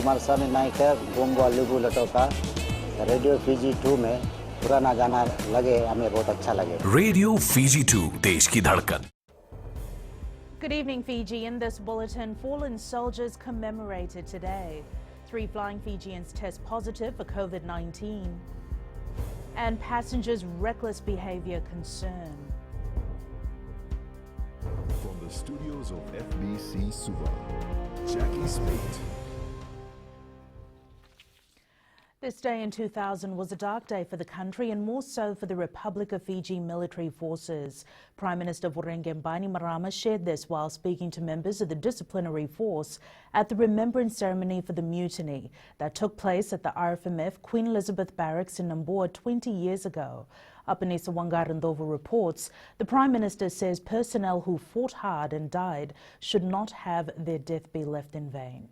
कुमार स्वामी नायक गोंगो लुगु लटोका radio Fiji 2 में पुराना गाना लगे हमें बहुत अच्छा लगे। रेडियो फीजी 2 देश की धड़कन। Good evening, Fiji. In this bulletin, fallen soldiers commemorated today. 3 flying Fijians test positive for COVID-19. And passengers' reckless behavior concern. From the studios of FBC Suva, Jackie Smith. This day in 2000 was a dark day for the country and more so for the Republic of Fiji military forces. Prime Minister Bainimarama shared this while speaking to members of the disciplinary force at the remembrance ceremony for the mutiny that took place at the RFMF Queen Elizabeth Barracks in Namboa 20 years ago. Apanisa Wangarandovo reports the Prime Minister says personnel who fought hard and died should not have their death be left in vain.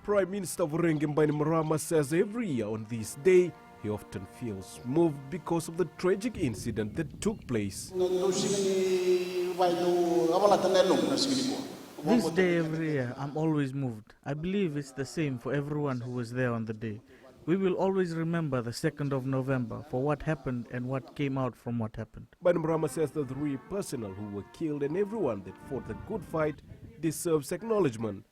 Prime Minister Bainimarama says every year on this day, he often feels moved because of the tragic incident that took place. This day every year, I'm always moved. I believe it's the same for everyone who was there on the day. We will always remember the 2nd of November for what happened and what came out from what happened. Bainimarama says the 3 personnel who were killed and everyone that fought the good fight deserves acknowledgement.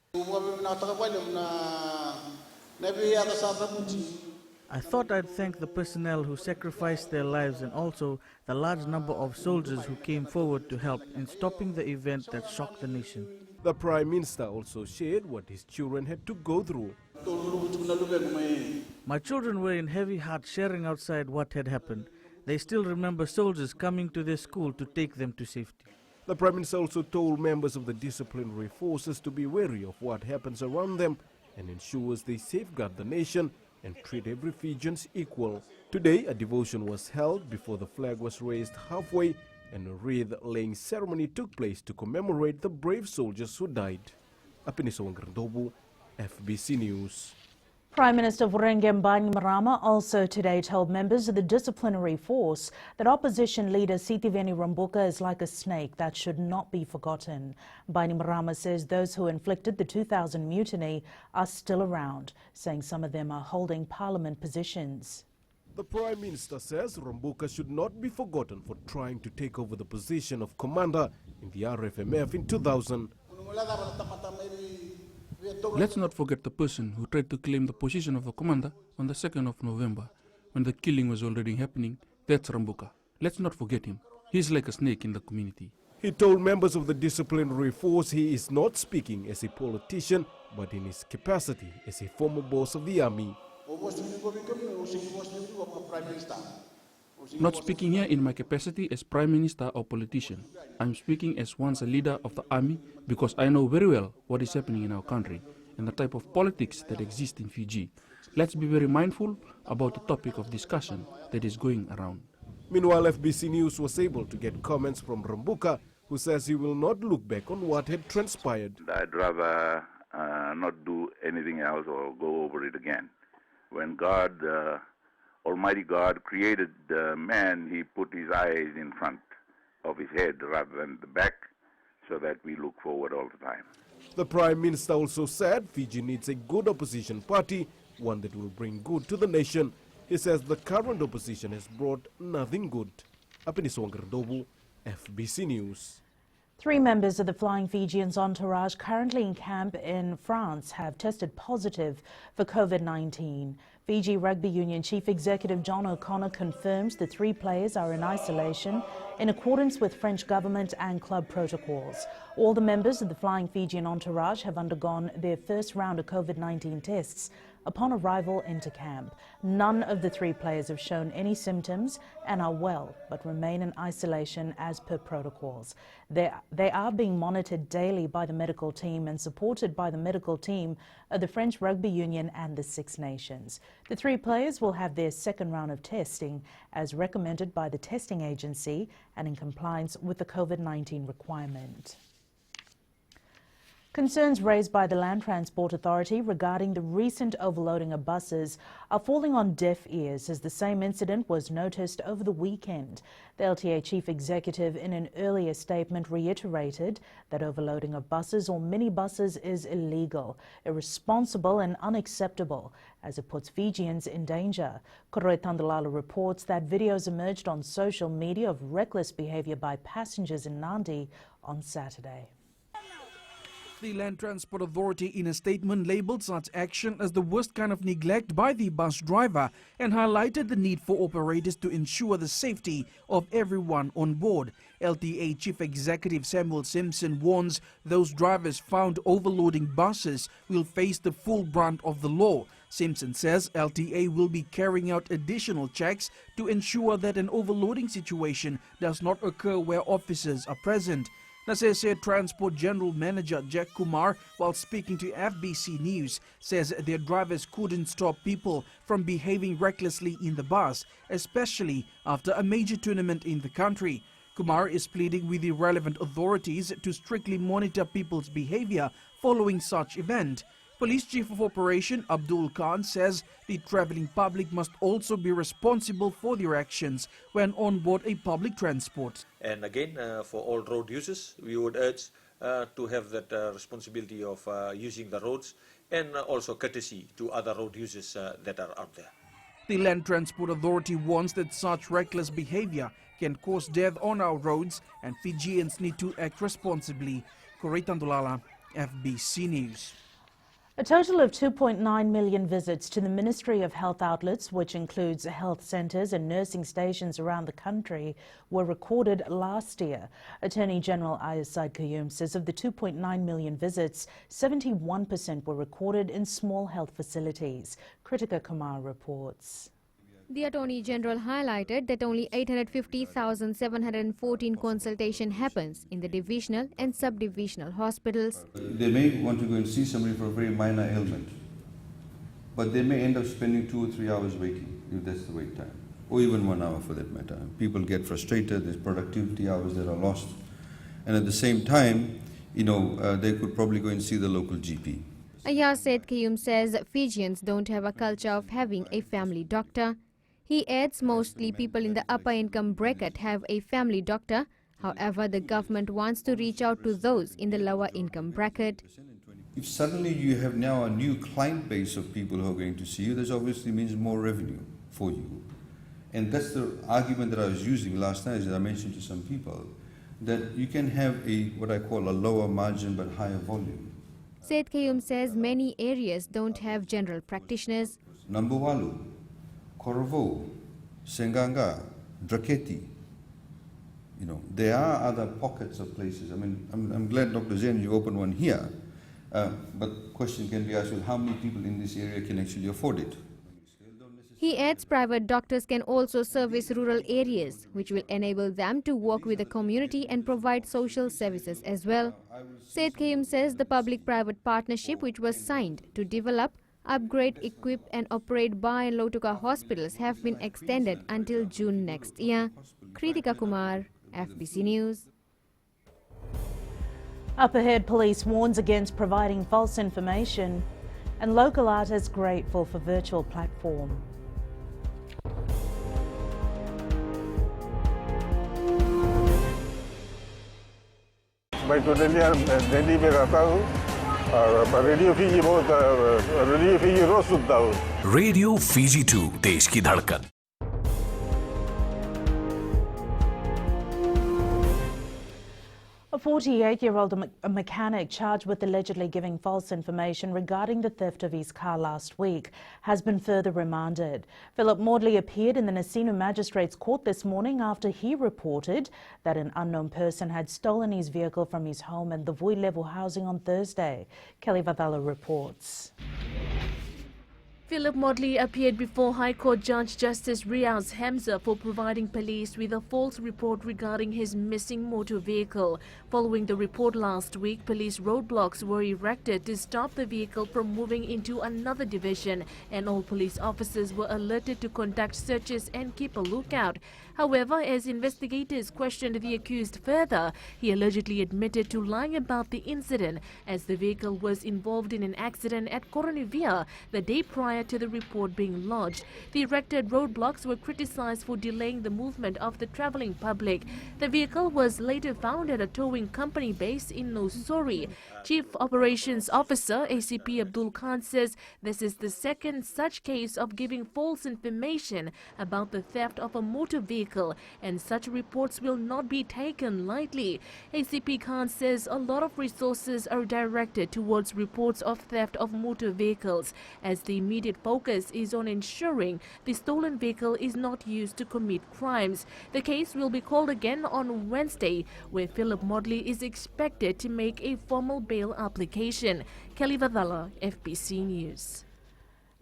I thought I'd thank the personnel who sacrificed their lives and also the large number of soldiers who came forward to help in stopping the event that shocked the nation. The Prime Minister also shared what his children had to go through. My children were in heavy heart sharing outside what had happened. They still remember soldiers coming to their school to take them to safety. The Prime Minister also told members of the disciplinary forces to be wary of what happens around them and ensures they safeguard the nation and treat every Fijian equal. Today, a devotion was held before the flag was raised halfway and a wreath-laying ceremony took place to commemorate the brave soldiers who died. Apanisa Wangarandovo, FBC News. Prime Minister Bainimarama also today told members of the disciplinary force that opposition leader Sitiveni Rambuka is like a snake that should not be forgotten. Bainimarama says those who inflicted the 2000 mutiny are still around, saying some of them are holding parliament positions. The Prime Minister says Rambuka should not be forgotten for trying to take over the position of commander in the RFMF in 2000. Let's not forget the person who tried to claim the position of the commander on the 2nd of November, when the killing was already happening. That's Rambuka. Let's not forget him. He's like a snake in the community. He told members of the disciplinary force he is not speaking as a politician, but in his capacity as a former boss of the army. Not speaking here in my capacity as Prime Minister or politician. I'm speaking as once a leader of the army because I know very well what is happening in our country and the type of politics that exist in Fiji. Let's be very mindful about the topic of discussion that is going around. Meanwhile, FBC News was able to get comments from Rambuka, who says he will not look back on what had transpired. I'd rather not do anything else or go over it again. When God, Almighty God, created man, he put his eyes in front of his head rather than the back, so that we look forward all the time. The Prime Minister also said Fiji needs a good opposition party, one that will bring good to the nation. He says the current opposition has brought nothing good. Apanisa Wangarandovo, FBC News. 3 members of the Flying Fijians entourage currently in camp in France have tested positive for COVID-19. Fiji Rugby Union Chief Executive John O'Connor confirms the 3 players are in isolation in accordance with French government and club protocols. All the members of the Flying Fijian entourage have undergone their first round of COVID-19 tests upon arrival into camp. None of the 3 players have shown any symptoms and are well, but remain in isolation as per protocols. They are being monitored daily by the medical team and supported by the medical team of the French Rugby Union and the Six Nations. The 3 players will have their second round of testing as recommended by the testing agency and in compliance with the COVID-19 requirement. Concerns raised by the Land Transport Authority regarding the recent overloading of buses are falling on deaf ears as the same incident was noticed over the weekend. The LTA chief executive in an earlier statement reiterated that overloading of buses or minibuses is illegal, irresponsible and unacceptable as it puts Fijians in danger. Koroi Tandalala reports that videos emerged on social media of reckless behaviour by passengers in Nandi on Saturday. The Land Transport Authority in a statement labelled such action as the worst kind of neglect by the bus driver and highlighted the need for operators to ensure the safety of everyone on board. LTA Chief Executive Samuel Simpson warns those drivers found overloading buses will face the full brunt of the law. Simpson says LTA will be carrying out additional checks to ensure that an overloading situation does not occur where officers are present. Nasese Transport General Manager Jack Kumar, while speaking to FBC News, says their drivers couldn't stop people from behaving recklessly in the bus, especially after a major tournament in the country. Kumar is pleading with the relevant authorities to strictly monitor people's behavior following such event. Police Chief of Operation Abdul Khan says the travelling public must also be responsible for their actions when on board a public transport. And again, for all road users, we would urge to have that responsibility of using the roads and also courtesy to other road users that are out there. The Land Transport Authority warns that such reckless behavior can cause death on our roads and Fijians need to act responsibly. Koroi Tandalala, FBC News. A total of 2.9 million visits to the Ministry of Health outlets, which includes health centres and nursing stations around the country, were recorded last year. Attorney General Ayasad Qayyum says of the 2.9 million visits, 71% were recorded in small health facilities. Kritika Kumar reports. The Attorney General highlighted that only 850,714 consultation happens in the divisional and sub-divisional hospitals. They may want to go and see somebody for a very minor ailment, but they may end up spending 2 or 3 hours waiting, if that's the wait time, or even 1 hour for that matter. People get frustrated, there's productivity hours that are lost, and at the same time, they could probably go and see the local GP. Ayasad Qayyum says Fijians don't have a culture of having a family doctor. He adds mostly people in the upper income bracket have a family doctor. However, the government wants to reach out to those in the lower income bracket. If suddenly you have now a new client base of people who are going to see you, this obviously means more revenue for you. And that's the argument that I was using last night, as I mentioned to some people, that you can have what I call a lower margin but higher volume. Said Qayyum says many areas don't have general practitioners. Nambuwalu, Korvo, Senganga, Draketi. There are other pockets of places. I mean, I'm glad, Dr. Zen, you opened one here. But the question can be asked, well, how many people in this area can actually afford it? He adds private doctors can also service rural areas, which will enable them to work with the community and provide social services as well. Said Qayyum says the public-private partnership which was signed to develop, upgrade, equip and operate Ba and Lautoka hospitals have been extended until June next year. Kritika Kumar, FBC News. Up ahead, police warns against providing false information and local artists grateful for virtual platform. मैं totally Delhi में रहता हूँ और radio Fiji रोज सुनता हूँ। Radio Fiji 2 देश की धड़कन। A 48-year-old mechanic charged with allegedly giving false information regarding the theft of his car last week has been further remanded. Philip Maudley appeared in the Nasinu Magistrates Court this morning after he reported that an unknown person had stolen his vehicle from his home and the Vui level housing on Thursday. Kelly Vavala reports. Philip Modley appeared before High Court Judge Justice Riaz Hamza for providing police with a false report regarding his missing motor vehicle. Following the report last week, police roadblocks were erected to stop the vehicle from moving into another division, and all police officers were alerted to conduct searches and keep a lookout. However, as investigators questioned the accused further, he allegedly admitted to lying about the incident, as the vehicle was involved in an accident at Coronavia the day prior to the report being lodged. The erected roadblocks were criticized for delaying the movement of the traveling public. The vehicle was later found at a towing company based in Nosori. Chief Operations Officer ACP Abdul Khan says this is the second such case of giving false information about the theft of a motor vehicle, and such reports will not be taken lightly. ACP Khan says a lot of resources are directed towards reports of theft of motor vehicles, as the immediate focus is on ensuring the stolen vehicle is not used to commit crimes. The case will be called again on Wednesday, where Philip Modley is expected to make a formal bail application. Kelly Vadala, FBC News.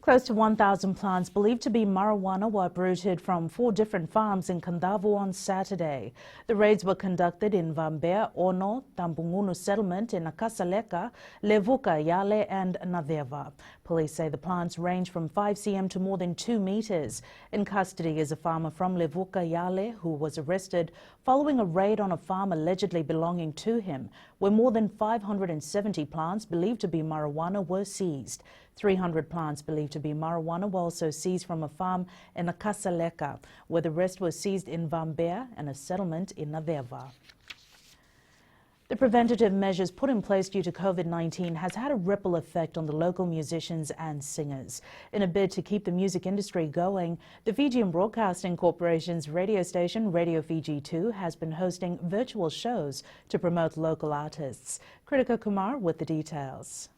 Close to 1,000 plants believed to be marijuana were uprooted from 4 different farms in Kandavo on Saturday. The raids were conducted in Vambea, Ono, Tambungunu settlement in Akasaleka, Levuka, Yale and Naveva. Police say the plants range from 5 cm to more than 2 meters. In custody is a farmer from Levuka, Yale, who was arrested following a raid on a farm allegedly belonging to him, where more than 570 plants believed to be marijuana were seized. 300 plants believed to be marijuana were also seized from a farm in Akasaleka, where the rest was seized in Vambea and a settlement in Naveva. The preventative measures put in place due to COVID-19 has had a ripple effect on the local musicians and singers. In a bid to keep the music industry going, the Fijian Broadcasting Corporation's radio station, Radio Fiji 2, has been hosting virtual shows to promote local artists. Kritika Kumar with the details.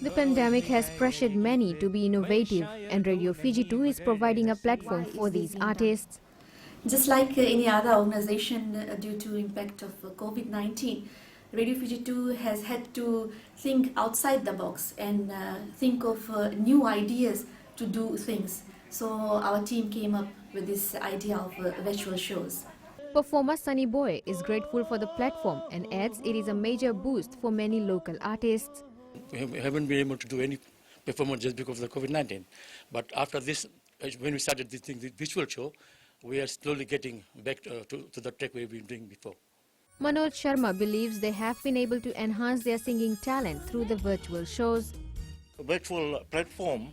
The pandemic has pressured many to be innovative, and Radio Fiji 2 is providing a platform for these artists. Just like any other organization, due to impact of COVID-19, Radio Fiji 2 has had to think outside the box and think of new ideas to do things. So our team came up with this idea of virtual shows. Performer Sunny Boy is grateful for the platform and adds it is a major boost for many local artists. We haven't been able to do any performance just because of the COVID-19. But after this, when we started this visual show, we are slowly getting back to the track we've been doing before. Manoj Sharma believes they have been able to enhance their singing talent through the virtual shows. The virtual platform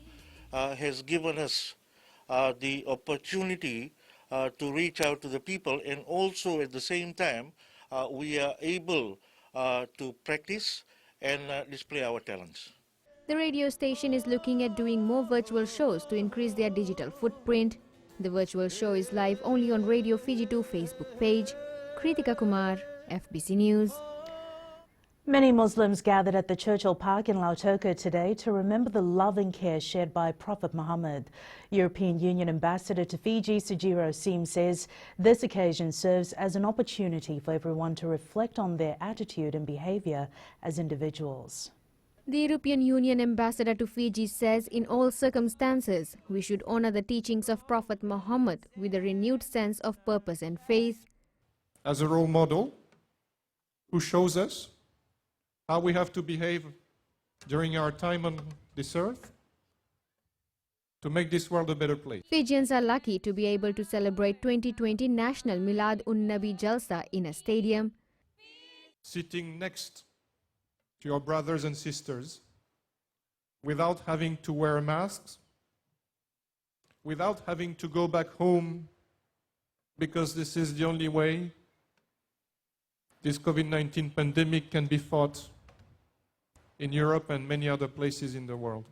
has given us the opportunity to reach out to the people, and also at the same time we are able to practice and display our talents. The radio station is looking at doing more virtual shows to increase their digital footprint. The virtual show is live only on Radio Fiji 2 Facebook page. Kritika Kumar, FBC News. Many Muslims gathered at the Churchill Park in Lautoka today to remember the love and care shared by Prophet Muhammad. European Union Ambassador to Fiji, Sujiro Sim, says this occasion serves as an opportunity for everyone to reflect on their attitude and behaviour as individuals. The European Union Ambassador to Fiji says in all circumstances, we should honour the teachings of Prophet Muhammad with a renewed sense of purpose and faith. As a role model who shows us how we have to behave during our time on this earth to make this world a better place. Fijians are lucky to be able to celebrate 2020 National Milad-un-Nabi Jalsa in a stadium. Sitting next to your brothers and sisters without having to wear masks, without having to go back home because this is the only way this COVID-19 pandemic can be fought in Europe and many other places in the world.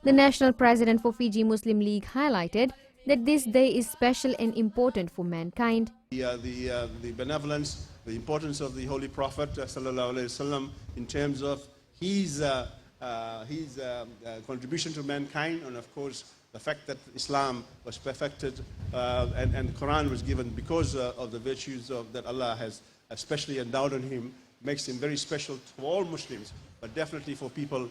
The National President for Fiji Muslim League highlighted that this day is special and important for mankind. The benevolence, the importance of the Holy Prophet ﷺ in terms of his contribution to mankind, and of course the fact that Islam was perfected and the Quran was given because of the virtues that Allah has especially endowed on him, makes him very special to all Muslims, but definitely for people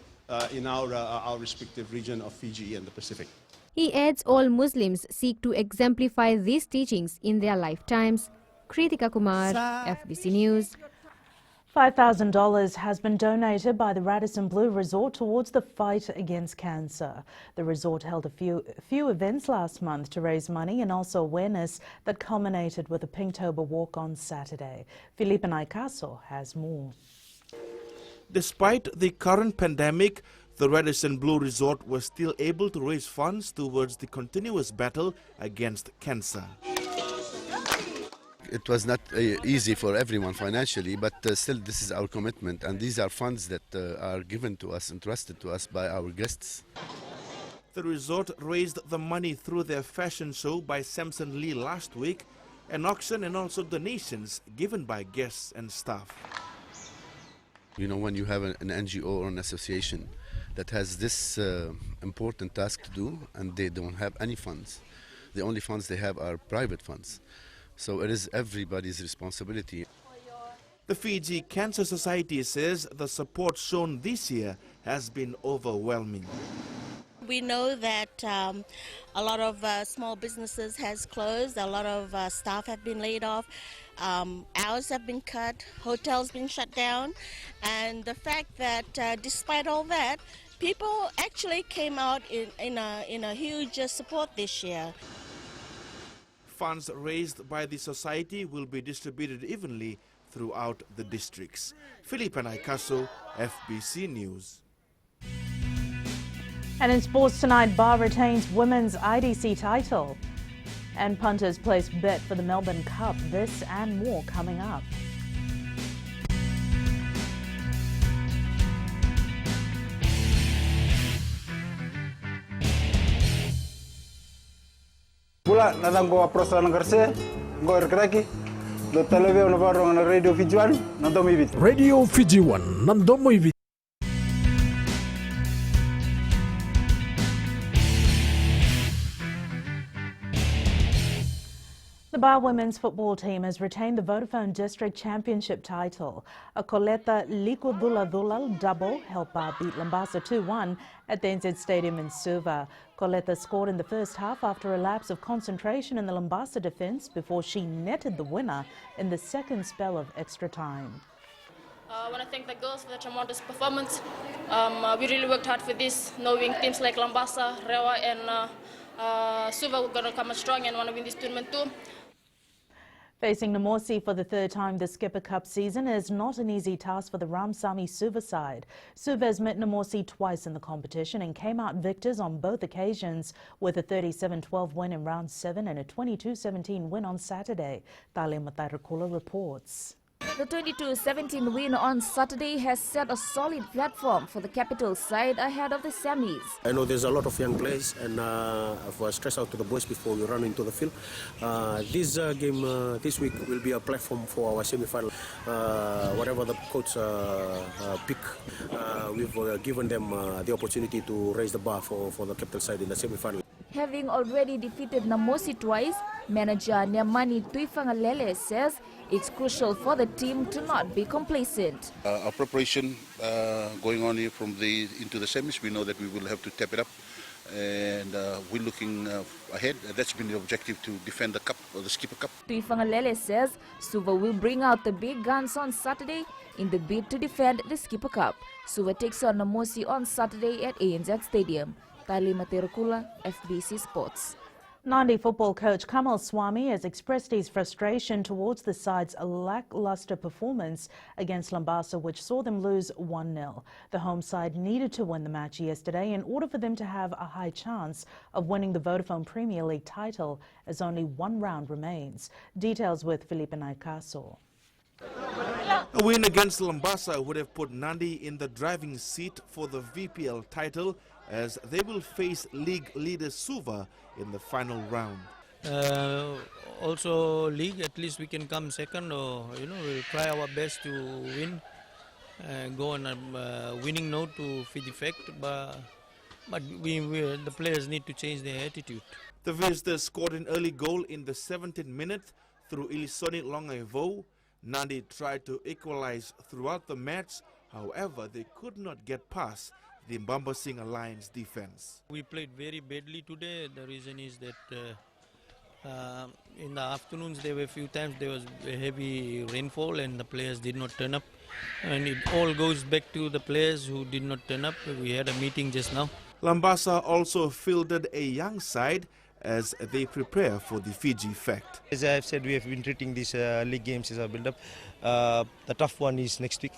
in our respective region of Fiji and the Pacific. He adds all Muslims seek to exemplify these teachings in their lifetimes. Kritika Kumar, FBC News. $5,000 has been donated by the Radisson Blu Resort towards the fight against cancer. The resort held a few events last month to raise money and also awareness that culminated with a Pinktober walk on Saturday. Felipe Naikaso has more. Despite the current pandemic, the Radisson Blu Resort was still able to raise funds towards the continuous battle against cancer. It was not easy for everyone financially, but still this is our commitment, and these are funds that are given to us, entrusted to us by our guests. The resort raised the money through their fashion show by Samson Lee last week, an auction and also donations given by guests and staff. You know, when you have an NGO or an association that has this important task to do and they don't have any funds, the only funds they have are private funds. So it is everybody's responsibility. The Fiji Cancer Society says the support shown this year has been overwhelming. We know that a lot of small businesses has closed, a lot of staff have been laid off, hours have been cut, hotels been shut down, and the fact that despite all that, people actually came out in a huge support this year. Funds raised by the society will be distributed evenly throughout the districts. Felipe Naikaso, FBC News. And in sports tonight, Bar retains women's IDC title. And punters place bet for the Melbourne Cup. This and more coming up. Pula datang ko aproslan ngerse, go erkraki, do televisi na barong na Radio Fiji 1, nandom ibit. Radio Fiji 1, nandom ibit. The Bar women's football team has retained the Vodafone District Championship title. A Coletta Likudula double helped Bar beat Lambasa 2-1 at the NZ Stadium in Suva. Coletta scored in the first half after a lapse of concentration in the Lambasa defence before she netted the winner in the second spell of extra time. I want to thank the girls for the tremendous performance. We really worked hard for this, knowing teams like Lambasa, Rewa and Suva were going to come strong and want to win this tournament too. Facing Namosi for the third time this Skipper Cup season is not an easy task for the Ramsamy Suva side. Suva has met Namosi twice in the competition and came out victors on both occasions with a 37-12 win in round 7 and a 22-17 win on Saturday. Tale Matarakula reports. The 22-17 win on Saturday has set a solid platform for the capital side ahead of the semis. I know there's a lot of young players, and I've stressed out to the boys before we run into the field. This game this week will be a platform for our semi-final. Whatever the coach pick, we've given them the opportunity to raise the bar for the capital side in the semi-final. Having already defeated Namosi twice, manager Nyamani Tuifangalele says it's crucial for the team to not be complacent. Our preparation going on here from into the semis, we know that we will have to tap it up, and we're looking ahead. That's been the objective, to defend the cup, or the Skipper Cup. Tuifangalele says Suva will bring out the big guns on Saturday in the bid to defend the Skipper Cup. Suva takes on Namosi on Saturday at ANZ Stadium. Tali Materakula, FBC Sports. Nandi football coach Kamal Swami has expressed his frustration towards the side's lackluster performance against Lambasa, which saw them lose 1-0. The home side needed to win the match yesterday in order for them to have a high chance of winning the Vodafone Premier League title, as only one round remains. Details with Felipe Naikaso. A win against Lambasa would have put Nandi in the driving seat for the VPL title, as they will face league leader Suva in the final round. Also league, at least we can come second, or we'll try our best to win, go on a winning note to Fiji effect, but the players need to change their attitude. The visitors scored an early goal in the 17th minute through Ilisoni Longaivo. Nandi tried to equalize throughout the match, however they could not get past the Mbambasing Alliance defense. We played very badly today. The reason is that in the afternoons there were a few times there was a heavy rainfall and the players did not turn up. And it all goes back to the players who did not turn up. We had a meeting just now. Lambasa also fielded a young side as they prepare for the Fiji Fact. As I have said, we have been treating these league games as a build-up. The tough one is next week,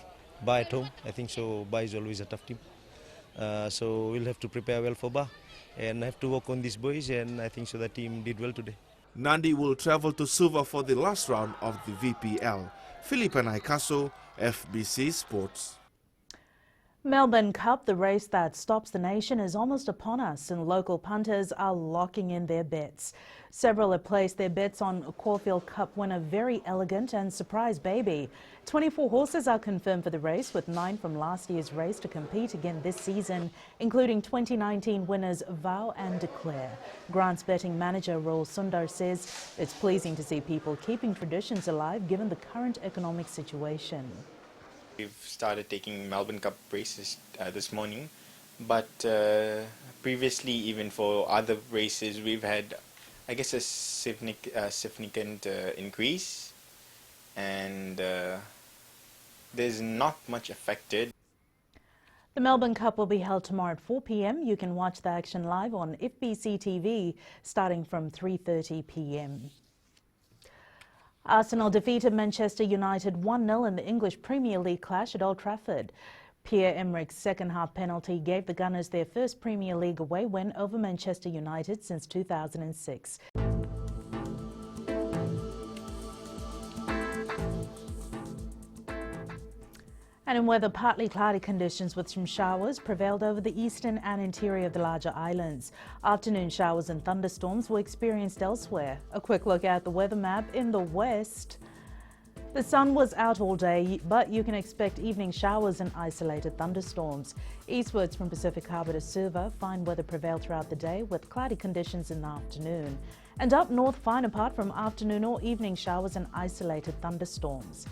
Ba at home. I think so. Ba is always a tough team. So we'll have to prepare well for Ba and have to work on these boys, and I think so the team did well today. Nandi will travel to Suva for the last round of the VPL. Philippa Naikaso, FBC Sports. Melbourne Cup, the race that stops the nation, is almost upon us, and local punters are locking in their bets. Several have placed their bets on Caulfield Cup winner Very Elegant and Surprise Baby. 24 horses are confirmed for the race, with 9 from last year's race to compete again this season, including 2019 winners Vow and Declare. Grant's betting manager Raul Sundar says it's pleasing to see people keeping traditions alive given the current economic situation. We've started taking Melbourne Cup races this morning, but previously, even for other races, we've had, I guess, a significant increase, and there's not much affected. The Melbourne Cup will be held tomorrow at 4 p.m. You can watch the action live on FBC TV starting from 3:30 p.m. Arsenal defeated Manchester United 1-0 in the English Premier League clash at Old Trafford. Pierre-Emerick's second-half penalty gave the Gunners their first Premier League away win over Manchester United since 2006. And in weather, partly cloudy conditions with some showers prevailed over the eastern and interior of the larger islands. Afternoon showers and thunderstorms were experienced elsewhere. A quick look at the weather map in the west. The sun was out all day, but you can expect evening showers and isolated thunderstorms. Eastwards from Pacific Harbour to Suva, fine weather prevailed throughout the day with cloudy conditions in the afternoon. And up north, fine apart from afternoon or evening showers and isolated thunderstorms.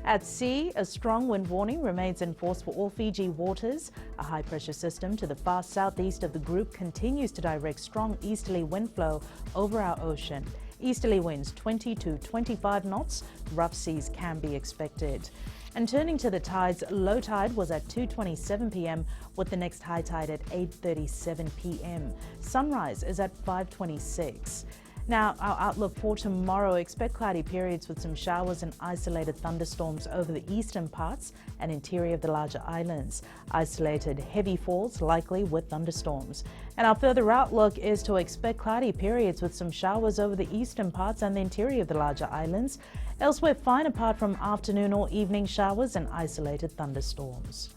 At sea, a strong wind warning remains in force for all Fiji waters. A high-pressure system to the far southeast of the group continues to direct strong easterly wind flow over our ocean. Easterly winds 20 to 25 knots. Rough seas can be expected. And turning to the tides, low tide was at 2:27 p.m. with the next high tide at 8:37 p.m. Sunrise is at 5:26. Now, our outlook for tomorrow, expect cloudy periods with some showers and isolated thunderstorms over the eastern parts and interior of the larger islands. Isolated heavy falls likely with thunderstorms. And our further outlook is to expect cloudy periods with some showers over the eastern parts and the interior of the larger islands. Elsewhere, fine apart from afternoon or evening showers and isolated thunderstorms.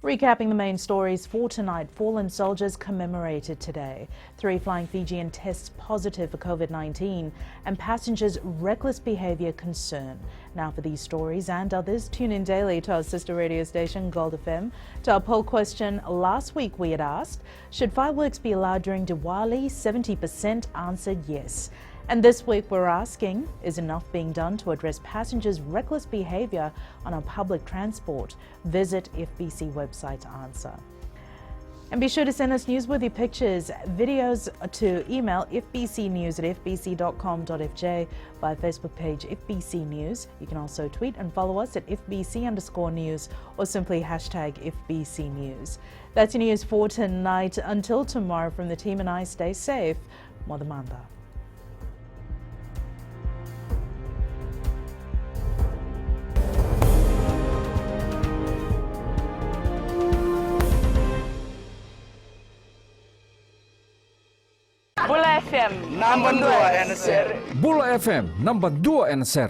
Recapping the main stories for tonight, fallen soldiers commemorated today. 3 flying Fijian tests positive for COVID-19 and passengers' reckless behaviour concern. Now for these stories and others, tune in daily to our sister radio station, Gold FM. To our poll question, last week we had asked, should fireworks be allowed during Diwali? 70% answered yes. And this week we're asking, is enough being done to address passengers' reckless behaviour on our public transport? Visit FBC website to answer. And be sure to send us newsworthy pictures, videos to email fbcnews@fbc.com.fj, via Facebook page FBC News. You can also tweet and follow us at FBC_news or simply hashtag FBC News. That's your news for tonight. Until tomorrow, from the team and I, stay safe. Modamanda. Bula FM, number 2 NSR. Bula FM, number 2 NSR.